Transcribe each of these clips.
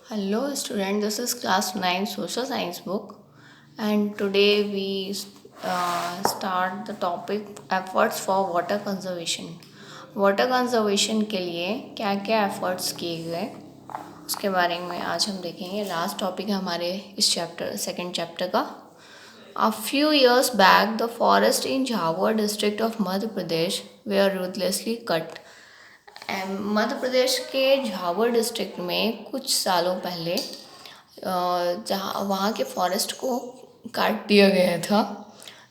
Hello student, this is class 9 social science book and today we start the topic efforts for water conservation. Water conservation के लिए क्या क्या efforts किए गए उसके बारे में आज हम देखेंगे। लास्ट टॉपिक है हमारे इस चैप्टर सेकंड चैप्टर का। A few years back, the forest in Jhawar district of Madhya Pradesh were ruthlessly cut. Madhya Pradesh के झावर डिस्ट्रिक्ट में कुछ सालों पहले जहाँ वहाँ के फॉरेस्ट को काट दिया गया था।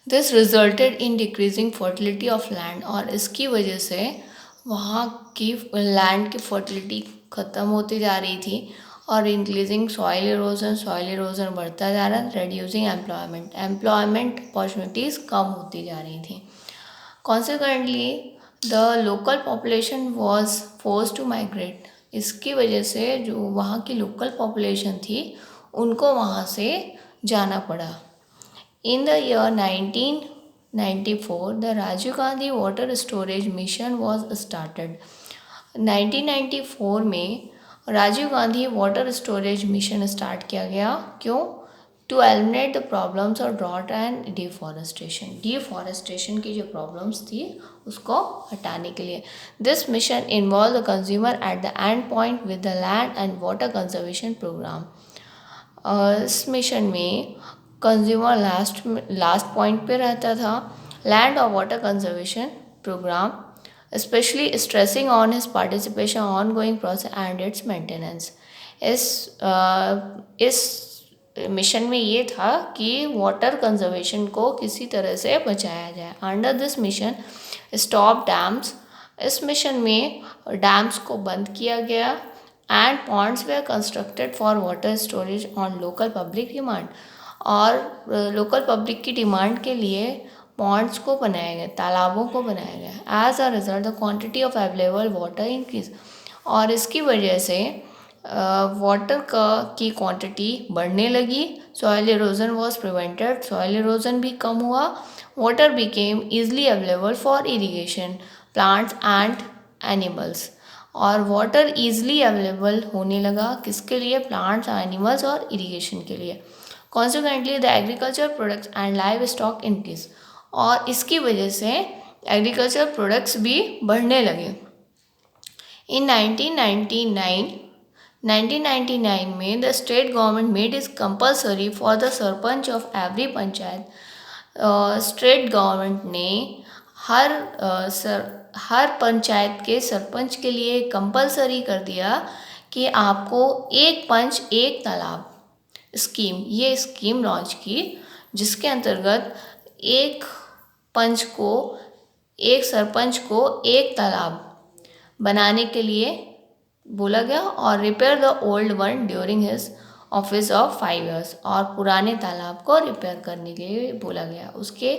This resulted in decreasing fertility of land, और इसकी वजह से वहाँ की लैंड की फर्टिलिटी ख़त्म होती जा रही थी और इंक्रीजिंग सॉइल इरोजन बढ़ता जा रहा, रेड्यूसिंग एम्प्लॉयमेंट अपॉर्चुनिटीज़ कम होती जा रही थी। Consequently the local population was force to migrate. इसकी वजह से जो वहाँ की लोकल पॉपुलेशन थी उनको वहाँ से जाना पड़ा। In the year 1994 the Rajiv Gandhi water storage mission was started. 1994 में Rajiv Gandhi water storage mission start किया गया। क्यों? टू एलिमिनेट द प्रॉब्लम्स और ड्रॉट एंड डिफॉरेस्टेशन की जो प्रॉब्लम्स थी उसको हटाने के लिए। This mission involve the consumer at the end point with the land and water conservation programme. इस मिशन में कंज्यूमर लास्ट पॉइंट पे रहता था। लैंड और water conservation programme especially stressing on his participation ongoing process and its maintenance। इस मिशन में ये था कि वाटर कंजर्वेशन को किसी तरह से बचाया जाए। Under this mission stop dams. इस मिशन में डैम्स को बंद किया गया and ponds were constructed for water storage on local public demand, और लोकल पब्लिक की डिमांड के लिए पॉन्ड्स को बनाया गया, तालाबों को बनाया गया। As a result the quantity of available water increase, और इसकी वजह से वाटर की क्वांटिटी बढ़ने लगी। Soil erosion was prevented, soil erosion भी कम हुआ। Water became easily available for irrigation plants and animals, और वाटर ईजली अवेलेबल होने लगा किसके लिए? प्लांट्स, एनिमल्स और इरीगेशन के लिए। Consequently the agriculture products and live stock increase, और इसकी वजह से एग्रीकल्चर प्रोडक्ट्स भी बढ़ने लगे। इन 1999 में the state government made is compulsory for the sarpanch of every panchayat. State government ने हर पंचायत के सरपंच के लिए कंपल्सरी कर दिया कि आपको एक पंच एक तालाब ये स्कीम लॉन्च की, जिसके अंतर्गत एक सरपंच को एक तालाब बनाने के लिए बोला गया, और repair the old one during his office of 5 years, और पुराने तालाब को रिपेयर करने के लिए बोला गया उसके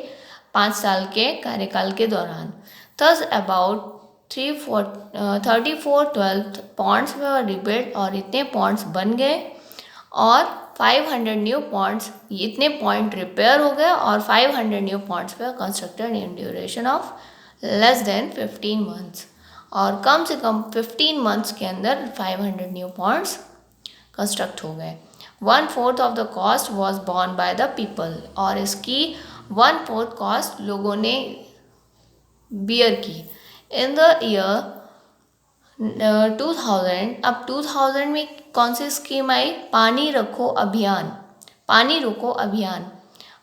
5 साल के कार्यकाल के दौरान। थस अबाउट 3412 पॉन्ड्स में रिबिल्ड, और इतने पॉन्ड्स बन गए, और 500 न्यू पॉन्ड्स, इतने पॉइंट रिपेयर हो गए, और 500 न्यू पॉन्ड्स पर constructed in duration of less than 15 months, और कम से कम 15 months के अंदर 500 न्यू पॉन्ड्स कंस्ट्रक्ट हो गए। 1/4 of the cost was born by the people, और इसकी 1/4 कॉस्ट लोगों ने बियर की। इन द ईयर 2000, अब 2000 में कौन सी स्कीम आई? पानी रोको अभियान।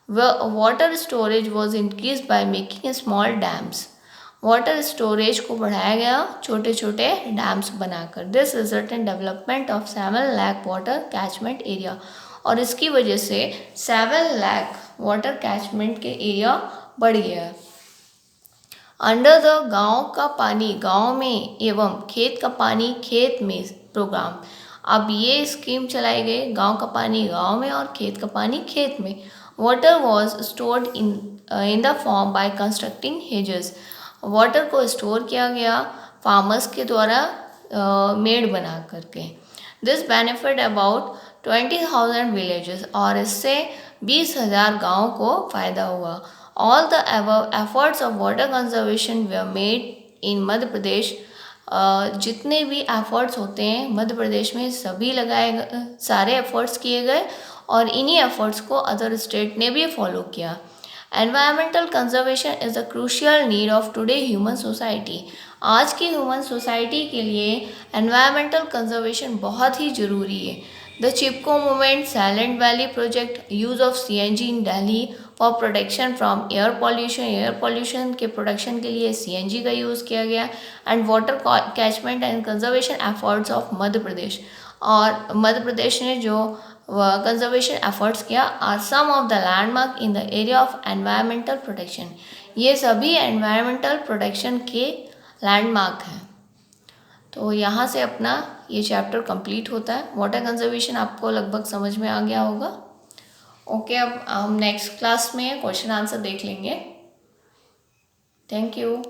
Water storage was increase by making small dams. Water storage को बढ़ाया गया छोटे छोटे डैम्स बनाकर। This result in development of 7 lakh water catchment area, और इसकी वजह से 7 lakh वाटर कैचमेंट के एरिया बढ़ गया। अंडर द गांव का पानी गांव में एवं खेत का पानी खेत में प्रोग्राम, अब ये स्कीम चलाई गई, गांव का पानी गांव में और खेत का पानी खेत में। Water was stored in the form by constructing hedges, water को स्टोर किया गया फार्मर्स के द्वारा मेड़ बना करके। दिस बेनिफिट अबाउट 20,000 विलेजेस, और इससे 20,000 गाँव को फ़ायदा हुआ। All the above efforts of water conservation were made in Madhya Pradesh जितने भी एफर्ट्स होते हैं मध्य प्रदेश में सभी सारे एफर्ट्स किए गए और इन्हीं एफर्ट्स को अदर स्टेट ने भी फॉलो किया। Environmental conservation is a crucial need of today human society. आज की ह्यूमन सोसाइटी के लिए एनवायरमेंटल कंजर्वेशन बहुत ही ज़रूरी है। The Chipko movement, silent valley project, use of CNG in Delhi for protection from air pollution के प्रोटेक्शन के लिए CNG का यूज़ किया गया। And water catchment and conservation efforts of Madhya Pradesh, और मध्य प्रदेश ने जो कंजर्वेशन एफर्ट्स किया are some of the landmark in the area of environmental protection. ये सभी एनवायरमेंटल प्रोटेक्शन के लैंडमार्क हैं। तो यहाँ से अपना ये चैप्टर कंप्लीट होता है। वाटर कंजर्वेशन आपको लगभग समझ में आ गया होगा। ओके, अब हम नेक्स्ट क्लास में क्वेश्चन आंसर देख लेंगे। Thank you.